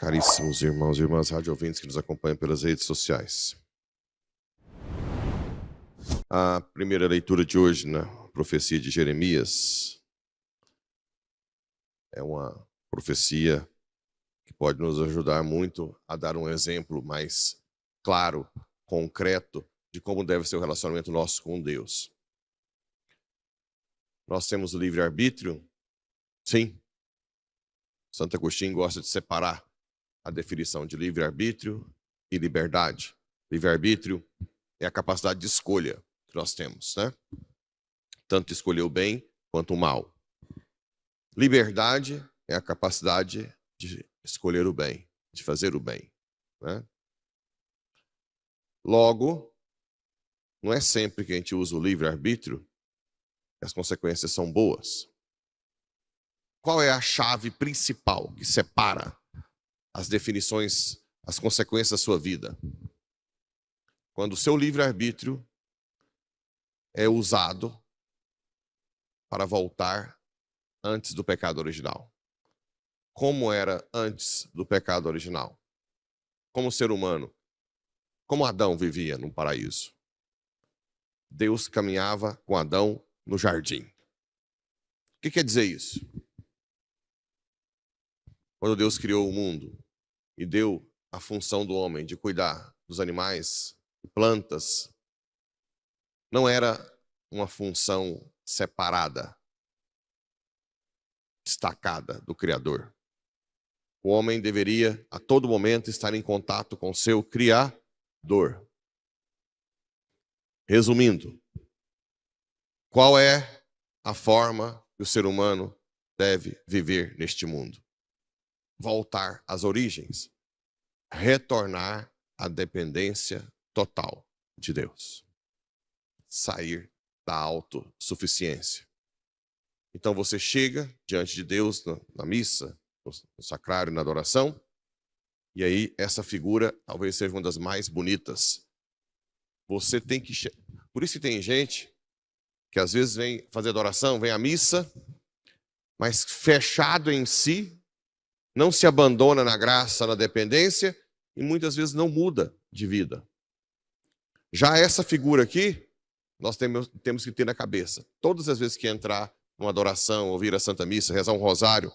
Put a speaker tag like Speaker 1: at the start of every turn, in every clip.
Speaker 1: Caríssimos irmãos e irmãs rádio ouvintes que nos acompanham pelas redes sociais. A primeira leitura de hoje na profecia de Jeremias é uma profecia que pode nos ajudar muito a dar um exemplo mais claro, concreto, de como deve ser o relacionamento nosso com Deus. Nós temos o livre-arbítrio? Sim. Santo Agostinho gosta de separar a definição de livre-arbítrio e liberdade. Livre-arbítrio é a capacidade de escolha que nós temos, né? Tanto escolher o bem quanto o mal. Liberdade é a capacidade de escolher o bem, de fazer o bem, né? Logo, não é sempre que a gente usa o livre-arbítrio que as consequências são boas. Qual é a chave principal que separa as definições, as consequências da sua vida? Quando o seu livre-arbítrio é usado para voltar antes do pecado original. Como era antes do pecado original? Como ser humano? Como Adão vivia no paraíso? Deus caminhava com Adão no jardim. O que quer dizer isso? Quando Deus criou o mundo e deu a função do homem de cuidar dos animais e plantas, não era uma função separada, destacada do Criador. O homem deveria, a todo momento, estar em contato com seu Criador. Resumindo, qual é a forma que o ser humano deve viver neste mundo? Voltar às origens, retornar à dependência total de Deus, sair da autossuficiência. Então você chega diante de Deus na missa, no sacrário, na adoração, e aí essa figura talvez seja uma das mais bonitas. Você tem que... Por isso que tem gente que às vezes vem fazer adoração, vem à missa, mas fechado em si, não se abandona na graça, na dependência, e muitas vezes não muda de vida. Já essa figura aqui, nós temos que ter na cabeça. Todas as vezes que entrar numa adoração, ouvir a Santa Missa, rezar um rosário,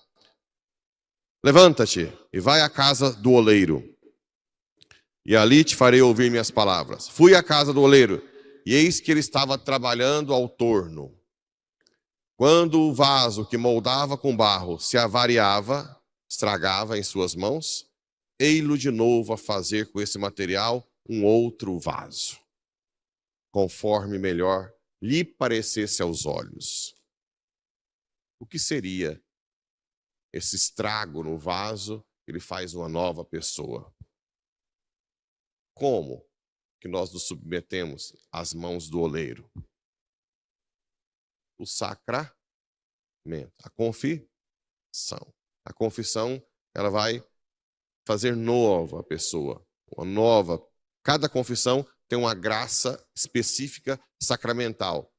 Speaker 1: levanta-te e vai à casa do oleiro, e ali te farei ouvir minhas palavras. Fui à casa do oleiro, e eis que ele estava trabalhando ao torno. Quando o vaso que moldava com barro se avariava, estragava em suas mãos, ei-lo de novo a fazer com esse material um outro vaso, conforme melhor lhe parecesse aos olhos. O que seria esse estrago no vaso que ele faz uma nova pessoa? Como que nós nos submetemos às mãos do oleiro? O sacramento, a confissão. A confissão, ela vai fazer nova a pessoa, uma nova. Cada confissão tem uma graça específica sacramental.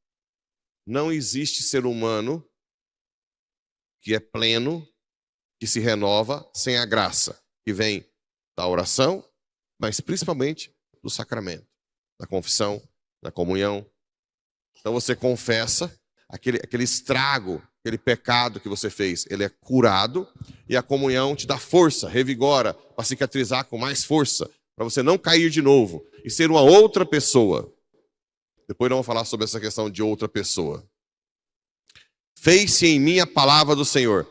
Speaker 1: Não existe ser humano que é pleno, que se renova sem a graça, que vem da oração, mas principalmente do sacramento, da confissão, da comunhão. Então você confessa aquele estrago, aquele pecado que você fez, ele é curado, e a comunhão te dá força, revigora, para cicatrizar com mais força, para você não cair de novo e ser uma outra pessoa. Depois nós vamos falar sobre essa questão de outra pessoa. Fez-se em mim a palavra do Senhor.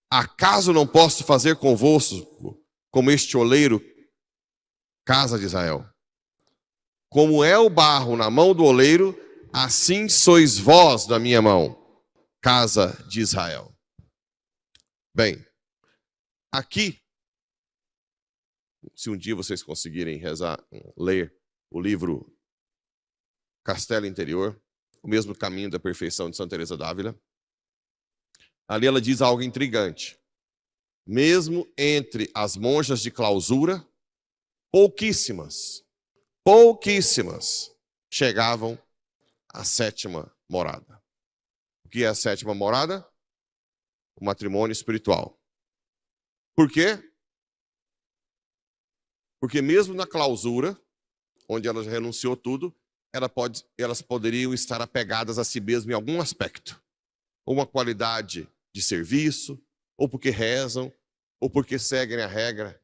Speaker 1: Acaso não posso fazer convosco como este oleiro, casa de Israel? Como é o barro na mão do oleiro, assim sois vós na minha mão, casa de Israel. Bem, aqui, se um dia vocês conseguirem ler o livro Castelo Interior, O Mesmo Caminho da Perfeição de Santa Teresa d'Ávila, ali ela diz algo intrigante. Mesmo entre as monjas de clausura, pouquíssimas chegavam à sétima morada. O que é a sétima morada? O matrimônio espiritual. Por quê? Porque mesmo na clausura, onde ela já renunciou tudo, elas poderiam estar apegadas a si mesmas em algum aspecto. Ou uma qualidade de serviço, ou porque rezam, ou porque seguem a regra,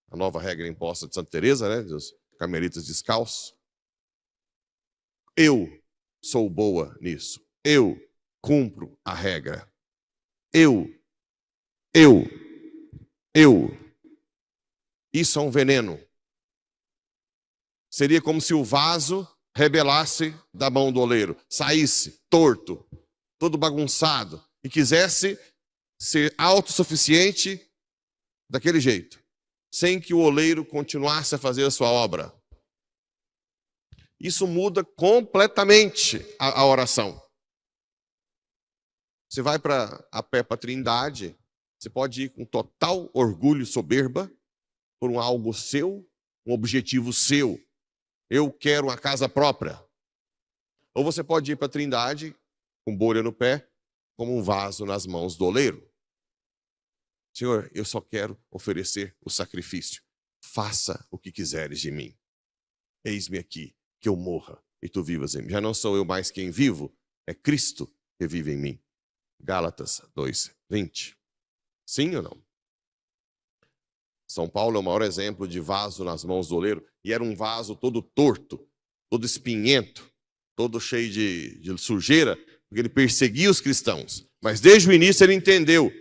Speaker 1: a nova regra imposta de Santa Teresa, né, dos carmelitas descalços. Eu sou boa nisso. Eu cumpro a regra. Eu. Isso é um veneno. Seria como se o vaso rebelasse da mão do oleiro, saísse torto, todo bagunçado, e quisesse ser autossuficiente daquele jeito, sem que o oleiro continuasse a fazer a sua obra. Isso muda completamente a oração. Você vai a pé para a Trindade, você pode ir com total orgulho e soberba por um algo seu, um objetivo seu. Eu quero uma casa própria. Ou você pode ir para a Trindade com bolha no pé, como um vaso nas mãos do oleiro. Senhor, eu só quero oferecer o sacrifício. Faça o que quiseres de mim. Eis-me aqui, que eu morra e tu vivas em mim. Já não sou eu mais quem vivo, é Cristo que vive em mim. Gálatas 2:20. Sim ou não? São Paulo é o maior exemplo de vaso nas mãos do oleiro, e era um vaso todo torto, todo espinhento, todo cheio de sujeira, porque ele perseguia os cristãos. Mas desde o início ele entendeu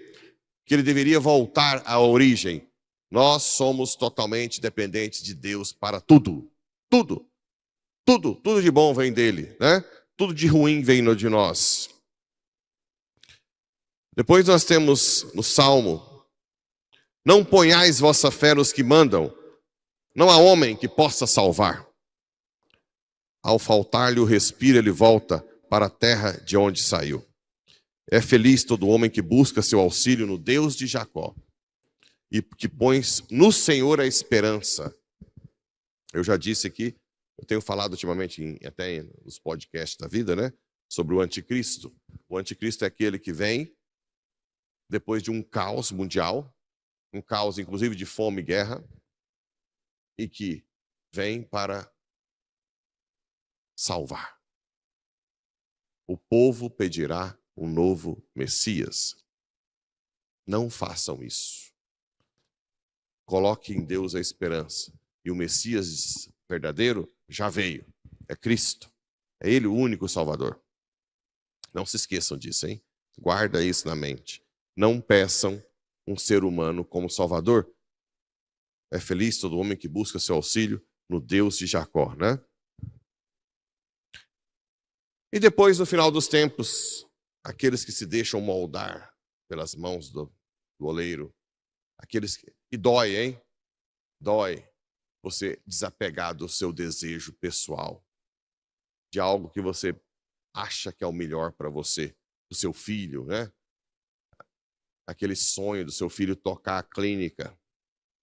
Speaker 1: que ele deveria voltar à origem. Nós somos totalmente dependentes de Deus para tudo. Tudo de bom vem dele, né? Tudo de ruim vem de nós. Depois nós temos no Salmo: não ponhais vossa fé nos que mandam, não há homem que possa salvar. Ao faltar-lhe o respiro, ele volta para a terra de onde saiu. É feliz todo homem que busca seu auxílio no Deus de Jacó e que põe no Senhor a esperança. Eu já disse aqui, eu tenho falado ultimamente, até nos podcasts da vida, né, sobre o anticristo. O anticristo é aquele que vem depois de um caos mundial, um caos inclusive de fome e guerra, e que vem para salvar. O povo pedirá um novo Messias. Não façam isso. Coloque em Deus a esperança. E o Messias verdadeiro já veio. É Cristo. É Ele o único Salvador. Não se esqueçam disso, hein? Guarda isso na mente. Não peçam um ser humano como Salvador. É feliz todo homem que busca seu auxílio no Deus de Jacó, né? E depois, no final dos tempos, aqueles que se deixam moldar pelas mãos do oleiro, aqueles que... E dói, hein? Dói você desapegar do seu desejo pessoal, de algo que você acha que é o melhor para você, do seu filho, né? Aquele sonho do seu filho tocar a clínica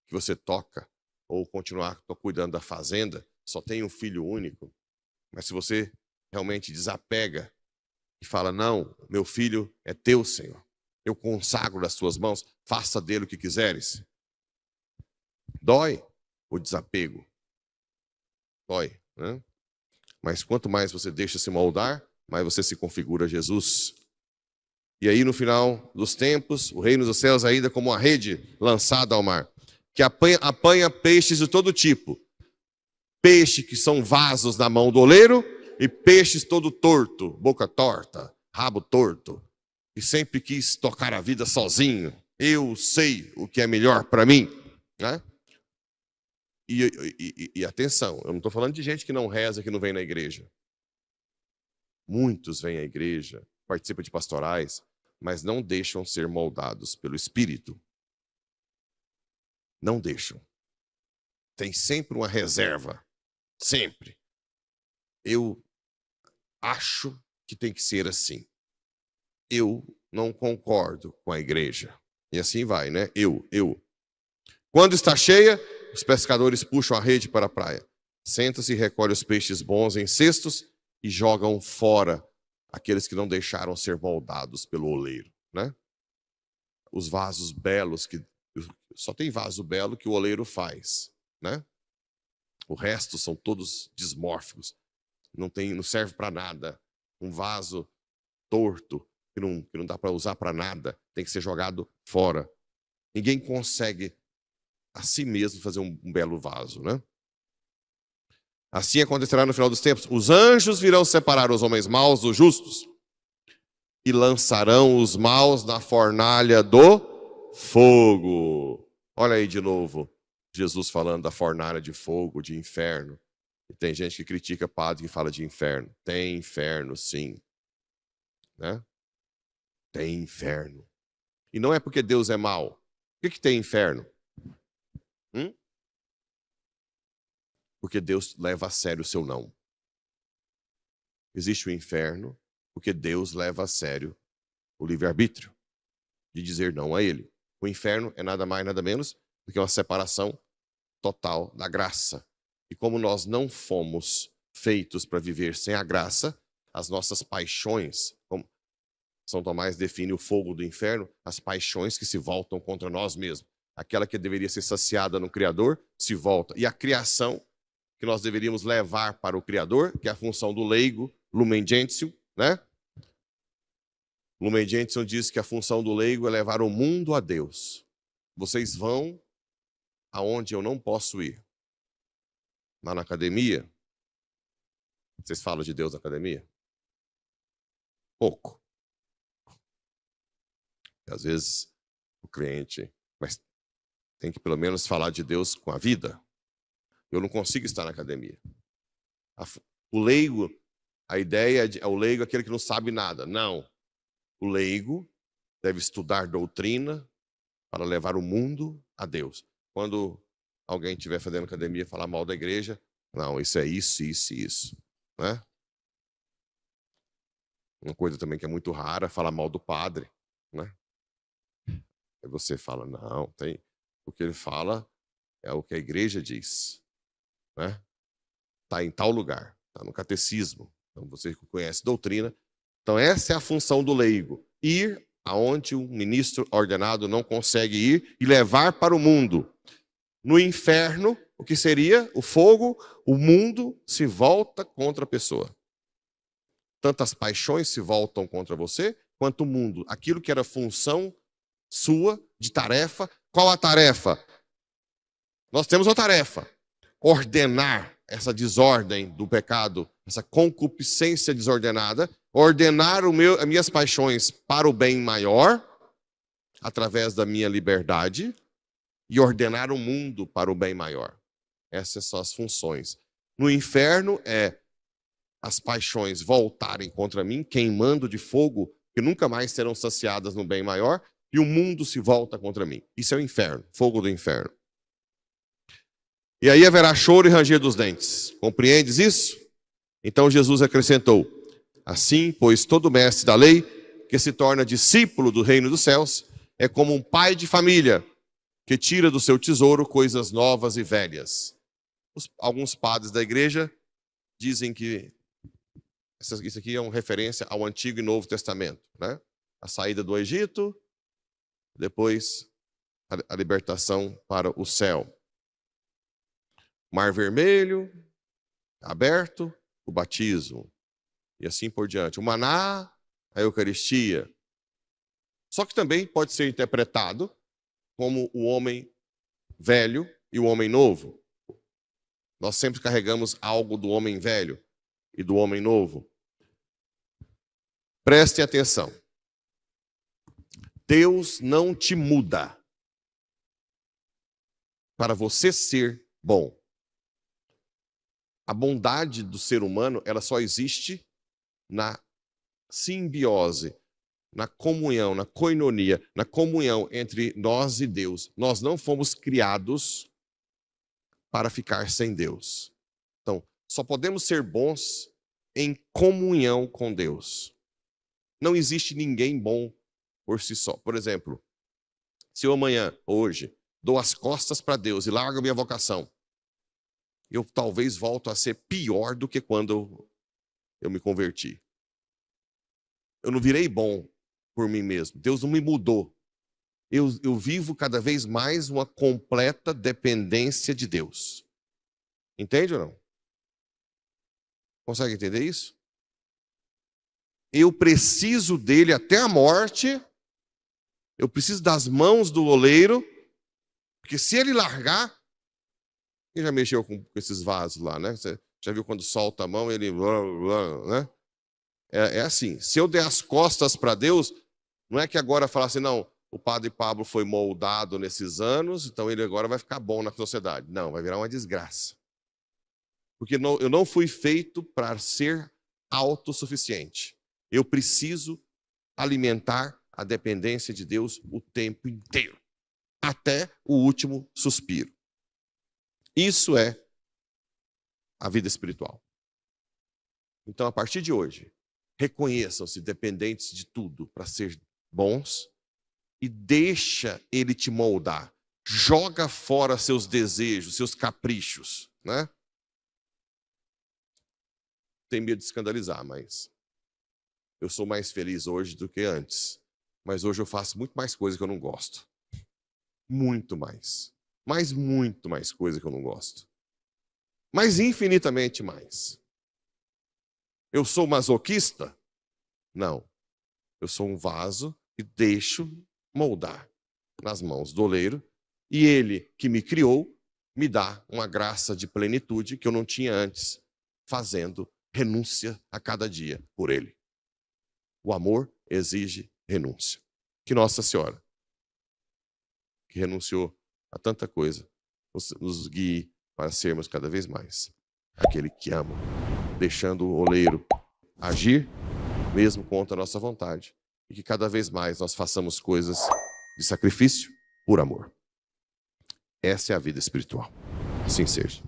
Speaker 1: que você toca, ou continuar cuidando da fazenda, só tem um filho único. Mas se você realmente desapega e fala: não, meu filho é teu, Senhor, eu consagro nas tuas mãos, faça dele o que quiseres. Dói o desapego. Dói, né? Mas quanto mais você deixa se moldar, mais você se configura a Jesus. E aí, no final dos tempos, o reino dos céus ainda como uma rede lançada ao mar, que apanha peixes de todo tipo. Peixe que são vasos na mão do oleiro, e peixes todo torto, boca torta, rabo torto, e sempre quis tocar a vida sozinho. Eu sei o que é melhor para mim, né? E atenção, eu não estou falando de gente que não reza, que não vem na igreja. Muitos vêm à igreja, participam de pastorais, mas não deixam ser moldados pelo Espírito. Não deixam. Tem sempre uma reserva. Sempre. Eu acho que tem que ser assim. Eu não concordo com a igreja. E assim vai, né? Eu. Quando está cheia, os pescadores puxam a rede para a praia. Senta-se e recolhe os peixes bons em cestos e jogam fora aqueles que não deixaram ser moldados pelo oleiro, né? Os vasos belos, que só tem vaso belo que o oleiro faz. né? O resto são todos dismórficos. Não serve para nada. Um vaso torto, que não dá para usar para nada, tem que ser jogado fora. Ninguém consegue a si mesmo fazer um belo vaso, né? Assim acontecerá no final dos tempos. Os anjos virão separar os homens maus dos justos e lançarão os maus na fornalha do fogo. Olha aí de novo, Jesus falando da fornalha de fogo, de inferno. E tem gente que critica padre que fala de inferno. Tem inferno, sim. Né? Tem inferno. E não é porque Deus é mau. Por que tem inferno? Porque Deus leva a sério o seu não. Existe o inferno porque Deus leva a sério o livre-arbítrio de dizer não a ele. O inferno é nada mais, nada menos do que uma separação total da graça. E como nós não fomos feitos para viver sem a graça, as nossas paixões, como São Tomás define o fogo do inferno, as paixões que se voltam contra nós mesmos. Aquela que deveria ser saciada no Criador, se volta. E a criação, que nós deveríamos levar para o Criador, que é a função do leigo, Lumen Gentium, né? Lumen Gentium diz que a função do leigo é levar o mundo a Deus. Vocês vão aonde eu não posso ir. Lá na academia, vocês falam de Deus na academia? Pouco. Às vezes o cliente, mas tem que pelo menos falar de Deus com a vida. Eu não consigo estar na academia. O leigo, a ideia é o leigo é aquele que não sabe nada. Não. O leigo deve estudar doutrina para levar o mundo a Deus. Quando alguém estiver fazendo academia e falar mal da igreja, não, isso é isso, isso e isso. Né? Uma coisa também que é muito rara, falar mal do padre. Né? Aí você fala, não, o que ele fala é o que a igreja diz. Né? Está em tal lugar, está no catecismo. Então você conhece doutrina. Então essa é a função do leigo. Ir aonde o ministro ordenado não consegue ir e levar para o mundo. No inferno, o que seria? O fogo, o mundo se volta contra a pessoa. Tanto as paixões se voltam contra você, quanto o mundo. Aquilo que era função sua, de tarefa. Qual a tarefa? Nós temos uma tarefa. Ordenar essa desordem do pecado, essa concupiscência desordenada, ordenar as minhas paixões para o bem maior, através da minha liberdade, e ordenar o mundo para o bem maior. Essas são as funções. No inferno as paixões voltarem contra mim, queimando de fogo, que nunca mais serão saciadas no bem maior, e o mundo se volta contra mim. Isso é o inferno, fogo do inferno. E aí haverá choro e ranger dos dentes. Compreendes isso? Então Jesus acrescentou: assim, pois todo mestre da lei, que se torna discípulo do reino dos céus, é como um pai de família, que tira do seu tesouro coisas novas e velhas. Alguns padres da igreja dizem que isso aqui é uma referência ao Antigo e Novo Testamento. Né? A saída do Egito, depois a libertação para o céu. Mar Vermelho, aberto, o batismo, e assim por diante. O maná, a Eucaristia. Só que também pode ser interpretado como o homem velho e o homem novo. Nós sempre carregamos algo do homem velho e do homem novo. Prestem atenção. Deus não te muda para você ser bom. A bondade do ser humano, ela só existe na simbiose, na comunhão, na koinonia, na comunhão entre nós e Deus. Nós não fomos criados para ficar sem Deus. Então, só podemos ser bons em comunhão com Deus. Não existe ninguém bom por si só. Por exemplo, se eu amanhã, hoje, dou as costas para Deus e largo a minha vocação, eu talvez volto a ser pior do que quando eu me converti. Eu não virei bom por mim mesmo. Deus não me mudou. eu vivo cada vez mais uma completa dependência de Deus. Entende ou não? Consegue entender isso? Eu preciso dele até a morte, eu preciso das mãos do oleiro, porque se ele largar, quem já mexeu com esses vasos lá, né? Você já viu quando solta a mão, ele... né? É assim, se eu der as costas para Deus, não é que agora falar assim, não, o padre Pablo foi moldado nesses anos, então ele agora vai ficar bom na sociedade. Não, vai virar uma desgraça. Porque eu não fui feito para ser autossuficiente. Eu preciso alimentar a dependência de Deus o tempo inteiro, até o último suspiro. Isso é a vida espiritual. Então, a partir de hoje, reconheçam-se dependentes de tudo para ser bons e deixa ele te moldar. Joga fora seus desejos, seus caprichos, né? Tenho medo de escandalizar, mas eu sou mais feliz hoje do que antes. Mas hoje eu faço muito mais coisa que eu não gosto. Muito mais. Mas muito mais coisa que eu não gosto. Mas infinitamente mais. Eu sou masoquista? Não. Eu sou um vaso e deixo moldar nas mãos do oleiro. E ele que me criou me dá uma graça de plenitude que eu não tinha antes, fazendo renúncia a cada dia por ele. O amor exige renúncia. Que Nossa Senhora, que renunciou a tanta coisa, nos guie para sermos cada vez mais aquele que ama, deixando o oleiro agir, mesmo contra a nossa vontade, e que cada vez mais nós façamos coisas de sacrifício por amor. Essa é a vida espiritual. Assim seja.